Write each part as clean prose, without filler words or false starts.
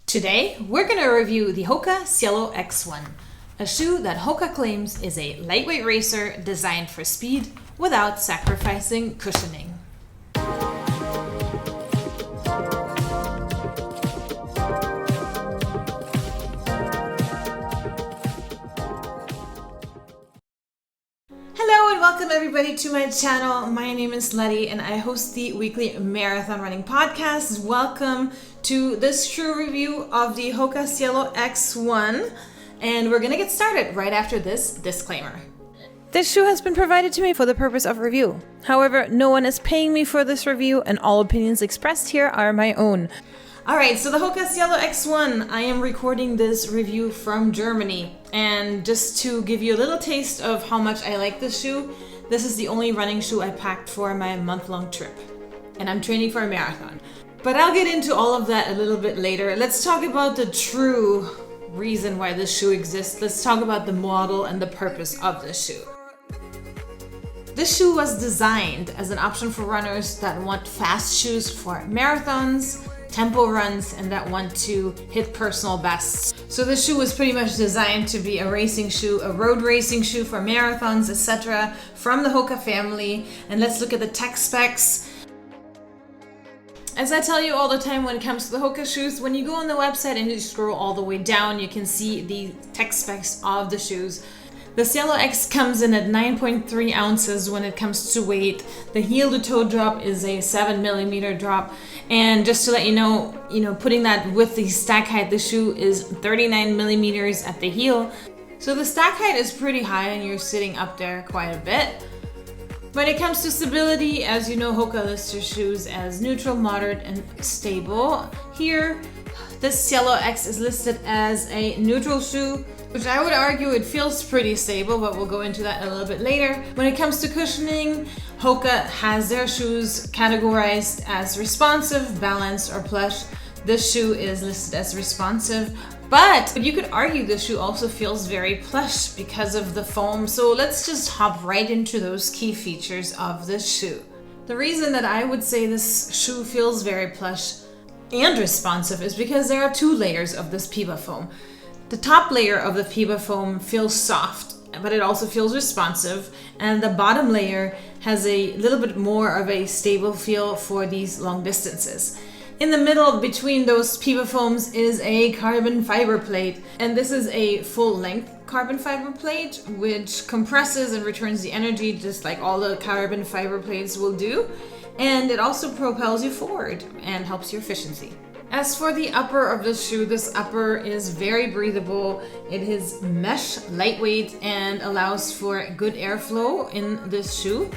Today, we're going to review the HOKA Cielo X1, a shoe that HOKA claims is a lightweight racer designed for speed without sacrificing cushioning. Hello and welcome everybody to my channel. My name is Letty and I host the weekly marathon running podcast. Welcome to this shoe review of the HOKA Cielo X1, and we're gonna get started right after this disclaimer. This shoe has been provided to me for the purpose of review. However, no one is paying me for this review and all opinions expressed here are my own. Alright, so the HOKA Cielo X1, I am recording this review from Germany, and just to give you a little taste of how much I like this shoe, this is the only running shoe I packed for my month-long trip, and I'm training for a marathon. But I'll get into all of that a little bit later. Let's talk about the true reason why this shoe exists. Let's talk about the model and the purpose of this shoe. This shoe was designed as an option for runners that want fast shoes for marathons, tempo runs, and that want to hit personal bests. So this shoe was pretty much designed to be a racing shoe, a road racing shoe for marathons, etc. from the HOKA family. And let's look at the tech specs. As I tell you all the time when it comes to the HOKA shoes, when you go on the website and you scroll all the way down, you can see the tech specs of the shoes. The Cielo X comes in at 9.3 ounces when it comes to weight. The heel to toe drop is a 7mm drop. And just to let you know, putting that with the stack height, the shoe is 39mm at the heel. So the stack height is pretty high and you're sitting up there quite a bit. When it comes to stability, as you know, HOKA lists their shoes as neutral, moderate, and stable. Here, this Cielo X is listed as a neutral shoe, which I would argue it feels pretty stable, but we'll go into that a little bit later. When it comes to cushioning, HOKA has their shoes categorized as responsive, balanced, or plush. This shoe is listed as responsive, but you could argue this shoe also feels very plush because of the foam. So let's just hop right into those key features of this shoe. The reason that I would say this shoe feels very plush and responsive is because there are two layers of this PEBA foam. The top layer of the PEBA foam feels soft, but it also feels responsive, and the bottom layer has a little bit more of a stable feel for these long distances. In the middle between those PEBA foams is a carbon fiber plate, and this is a full-length carbon fiber plate which compresses and returns the energy just like all the carbon fiber plates will do, and it also propels you forward and helps your efficiency. As for the upper of the shoe, this upper is very breathable. It is mesh, lightweight, and allows for good airflow in this shoe.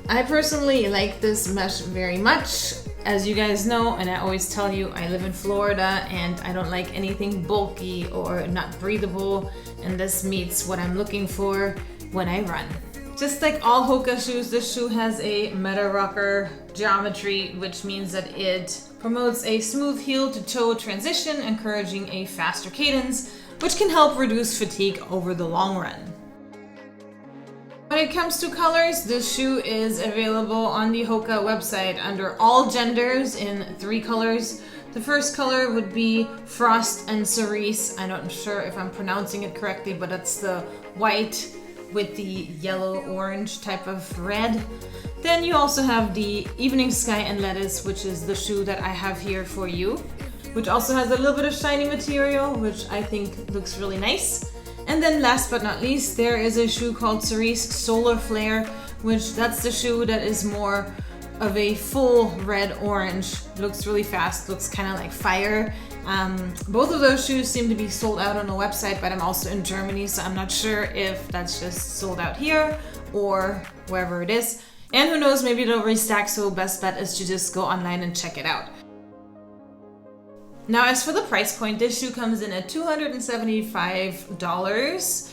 I personally like this mesh very much. As you guys know, and I always tell you, I live in Florida and I don't like anything bulky or not breathable, and this meets what I'm looking for when I run. Just like all HOKA shoes, this shoe has a meta rocker geometry, which means that it promotes a smooth heel to toe transition, encouraging a faster cadence, which can help reduce fatigue over the long run. When it comes to colors, this shoe is available on the HOKA website under all genders in 3 colors. The first color would be Frost and Cerise. I'm not sure if I'm pronouncing it correctly, but that's the white with the yellow-orange type of red. Then you also have the Evening Sky and Lettuce, which is the shoe that I have here for you, which also has a little bit of shiny material, which I think looks really nice. And then last but not least, there is a shoe called Cerise Solar Flare, which that's the shoe that is more of a full red-orange. Looks really fast, looks kind of like fire. Both of those shoes seem to be sold out on the website, but I'm also in Germany, so I'm not sure if that's just sold out here or wherever it is. And who knows, maybe it'll restock, so best bet is to just go online and check it out. Now, as for the price point, this shoe comes in at $275,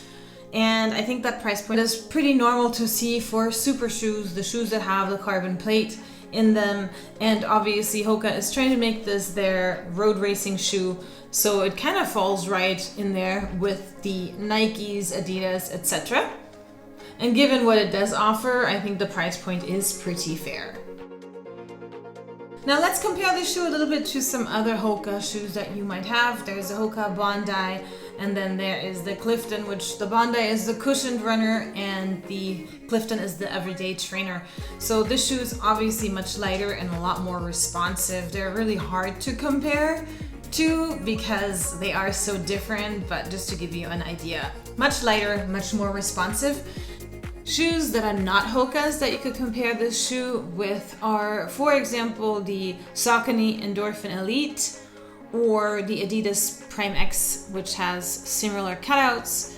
and I think that price point is pretty normal to see for super shoes, the shoes that have the carbon plate in them. And obviously HOKA is trying to make this their road racing shoe, so it kind of falls right in there with the Nikes, Adidas, etc. And given what it does offer, I think the price point is pretty fair. Now let's compare this shoe a little bit to some other HOKA shoes that you might have. There's the HOKA Bondi, and then there is the Clifton, which the Bondi is the cushioned runner and the Clifton is the everyday trainer. So this shoe is obviously much lighter and a lot more responsive. They're really hard to compare to because they are so different, but just to give you an idea, much lighter, much more responsive. Shoes that are not HOKAs that you could compare this shoe with are, for example, the Saucony Endorphin Elite or the Adidas Prime X, which has similar cutouts.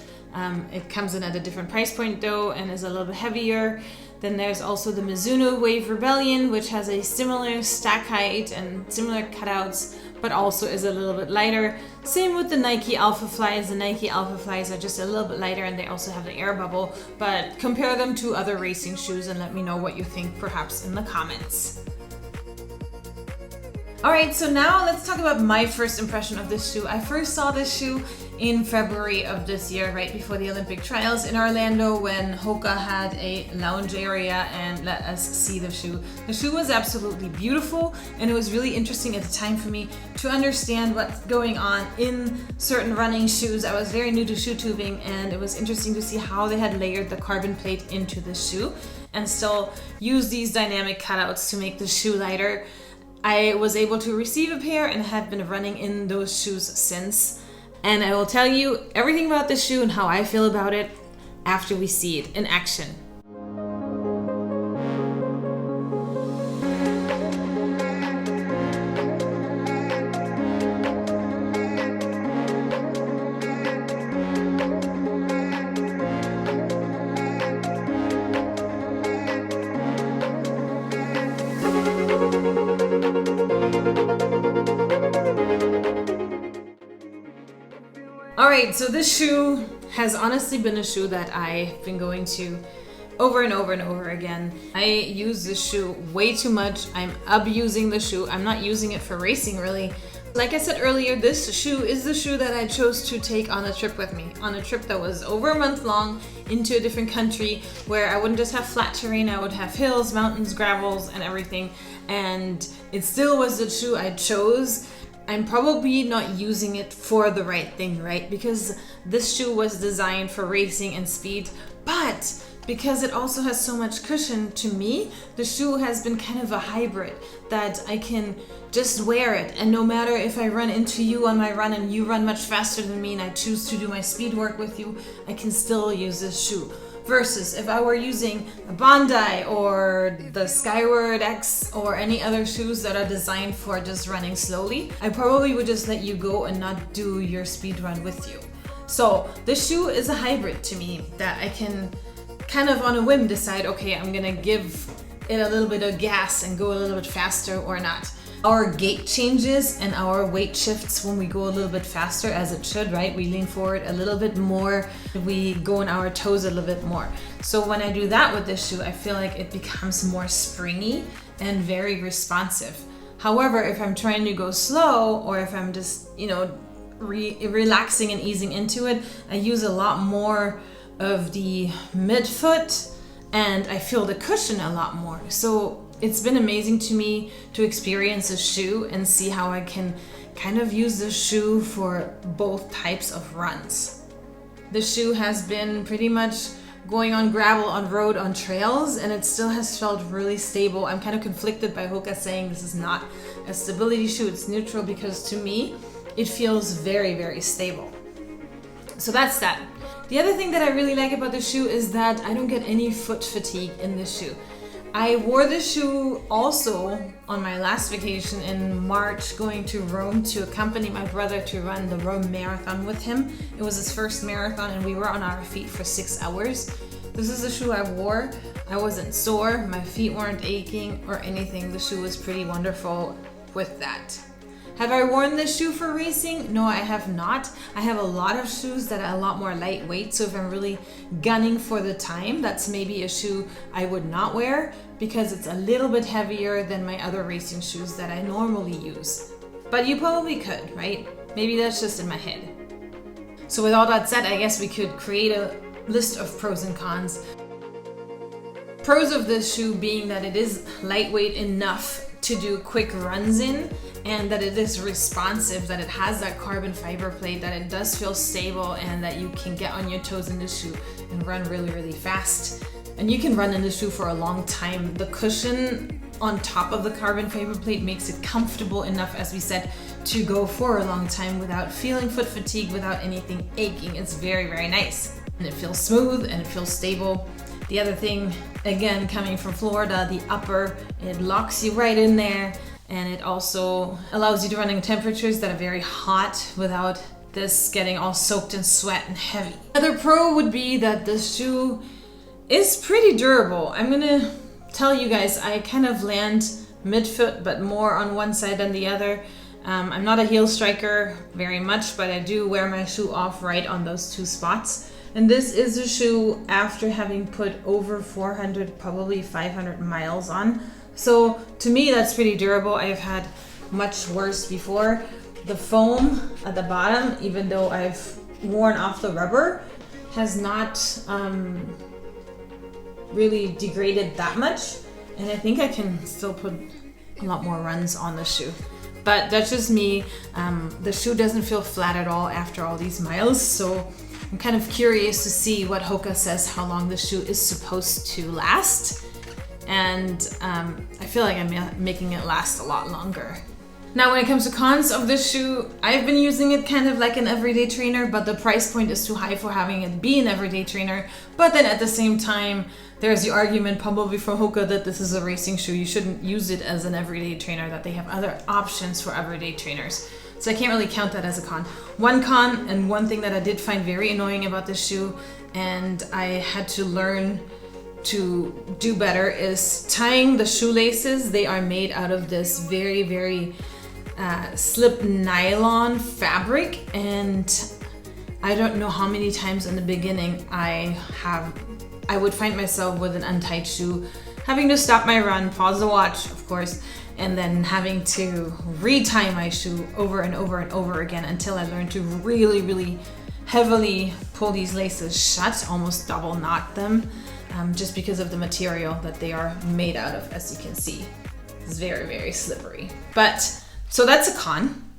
It comes in at a different price point though and is a little bit heavier. Then there's also the Mizuno Wave Rebellion, which has a similar stack height and similar cutouts, but also is a little bit lighter. Same with the Nike Alpha Flies. The Nike Alpha Flies are just a little bit lighter and they also have the air bubble, but compare them to other racing shoes and let me know what you think perhaps in the comments. Alright, so now let's talk about my first impression of this shoe. I first saw this shoe in February of this year, right before the Olympic trials in Orlando, when HOKA had a lounge area and let us see the shoe. The shoe was absolutely beautiful, and it was really interesting at the time for me to understand what's going on in certain running shoes. I was very new to ShoeTubing, and it was interesting to see how they had layered the carbon plate into the shoe and still use these dynamic cutouts to make the shoe lighter. I was able to receive a pair and have been running in those shoes since. And I will tell you everything about this shoe and how I feel about it after we see it in action. Alright, so this shoe has honestly been a shoe that I've been going to over and over and over again. I use this shoe way too much. I'm abusing the shoe. I'm not using it for racing really. Like I said earlier, this shoe is the shoe that I chose to take on a trip with me. On a trip that was over a month long into a different country where I wouldn't just have flat terrain, I would have hills, mountains, gravels, and everything. And it still was the shoe I chose. I'm probably not using it for the right thing, right? Because this shoe was designed for racing and speed, but because it also has so much cushion, to me, the shoe has been kind of a hybrid that I can just wear it. And no matter if I run into you on my run and you run much faster than me and I choose to do my speed work with you, I can still use this shoe. Versus if I were using a Bondi or the Skyward X or any other shoes that are designed for just running slowly, I probably would just let you go and not do your speed run with you. So this shoe is a hybrid to me that I can kind of on a whim decide, okay, I'm gonna give it a little bit of gas and go a little bit faster or not. Our gait changes and our weight shifts when we go a little bit faster, as it should, right? We lean forward a little bit more, we go on our toes a little bit more. So when I do that with this shoe, I feel like it becomes more springy and very responsive. However, if I'm trying to go slow or if I'm just, relaxing and easing into it, I use a lot more of the midfoot and I feel the cushion a lot more. So it's been amazing to me to experience a shoe and see how I can kind of use the shoe for both types of runs. The shoe has been pretty much going on gravel, on road, on trails, and it still has felt really stable. I'm kind of conflicted by HOKA saying this is not a stability shoe, it's neutral, because to me, it feels very, very stable. So that's that. The other thing that I really like about the shoe is that I don't get any foot fatigue in this shoe. I wore this shoe also on my last vacation in March, going to Rome to accompany my brother to run the Rome Marathon with him. It was his first marathon and we were on our feet for 6 hours. This is the shoe I wore. I wasn't sore, my feet weren't aching or anything. The shoe was pretty wonderful with that. Have I worn this shoe for racing? No, I have not. I have a lot of shoes that are a lot more lightweight, so if I'm really gunning for the time, that's maybe a shoe I would not wear because it's a little bit heavier than my other racing shoes that I normally use. But you probably could, right? Maybe that's just in my head. So with all that said, I guess we could create a list of pros and cons. Pros of this shoe being that it is lightweight enough to do quick runs in, and that it is responsive, that it has that carbon fiber plate, that it does feel stable, and that you can get on your toes in the shoe and run really, really fast. And you can run in the shoe for a long time. The cushion on top of the carbon fiber plate makes it comfortable enough, as we said, to go for a long time without feeling foot fatigue, without anything aching. It's very, very nice. And it feels smooth and it feels stable. The other thing, again, coming from Florida, the upper, it locks you right in there, and it also allows you to run in temperatures that are very hot without this getting all soaked in sweat and heavy. Another pro would be that the shoe is pretty durable. I'm gonna tell you guys, I kind of land midfoot, but more on one side than the other. I'm not a heel striker very much, but I do wear my shoe off right on those two spots. And this is a shoe after having put over 400, probably 500 miles on. So to me, that's pretty durable. I've had much worse before. The foam at the bottom, even though I've worn off the rubber, has not really degraded that much. And I think I can still put a lot more runs on the shoe. But that's just me. The shoe doesn't feel flat at all after all these miles. So I'm kind of curious to see what HOKA says how long the shoe is supposed to last. And I feel like I'm making it last a lot longer. Now, when it comes to cons of this shoe, I've been using it kind of like an everyday trainer, but the price point is too high for having it be an everyday trainer. But then at the same time, there's the argument probably from HOKA that this is a racing shoe. You shouldn't use it as an everyday trainer, that they have other options for everyday trainers. So I can't really count that as a con. One con, and one thing that I did find very annoying about this shoe, and I had to learn to do better, is tying the shoelaces. They are made out of this very, very slip nylon fabric, and I don't know how many times in the beginning I would find myself with an untied shoe, having to stop my run, pause the watch, of course, and then having to retie my shoe over and over and over again until I learned to really, really heavily pull these laces shut, almost double knot them, just because of the material that they are made out of, as you can see. It's very, very slippery. So that's a con.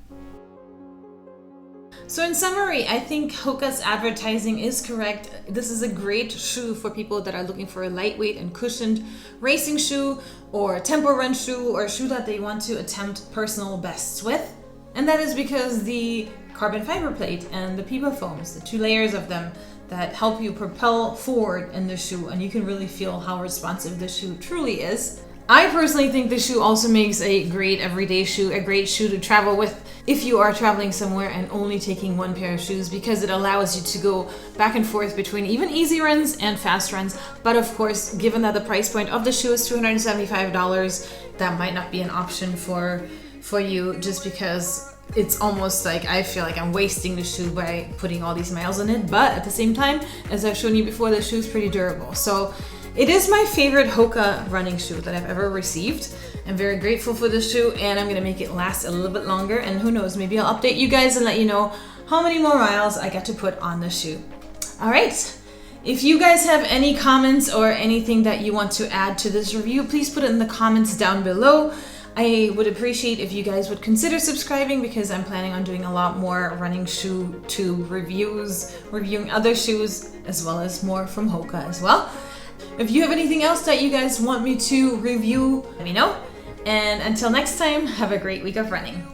So in summary, I think HOKA's advertising is correct. This is a great shoe for people that are looking for a lightweight and cushioned racing shoe, or a tempo run shoe, or a shoe that they want to attempt personal bests with. And that is because the carbon fiber plate and the Pipa foams, the two layers of them that help you propel forward in the shoe, and you can really feel how responsive the shoe truly is. I personally think the shoe also makes a great everyday shoe, a great shoe to travel with if you are traveling somewhere and only taking one pair of shoes, because it allows you to go back and forth between even easy runs and fast runs. But of course, given that the price point of the shoe is $275, that might not be an option for you, just because it's almost like I feel like I'm wasting the shoe by putting all these miles on it. But at the same time, as I've shown you before, the shoe is pretty durable. So it is my favorite HOKA running shoe that I've ever received. I'm very grateful for this shoe, and I'm gonna make it last a little bit longer, and who knows, maybe I'll update you guys and let you know how many more miles I got to put on the shoe. All right, if you guys have any comments or anything that you want to add to this review, please put it in the comments down below. I would appreciate if you guys would consider subscribing, because I'm planning on doing a lot more running shoe tube reviews, reviewing other shoes, as well as more from HOKA as well. If you have anything else that you guys want me to review, let me know. And until next time, have a great week of running.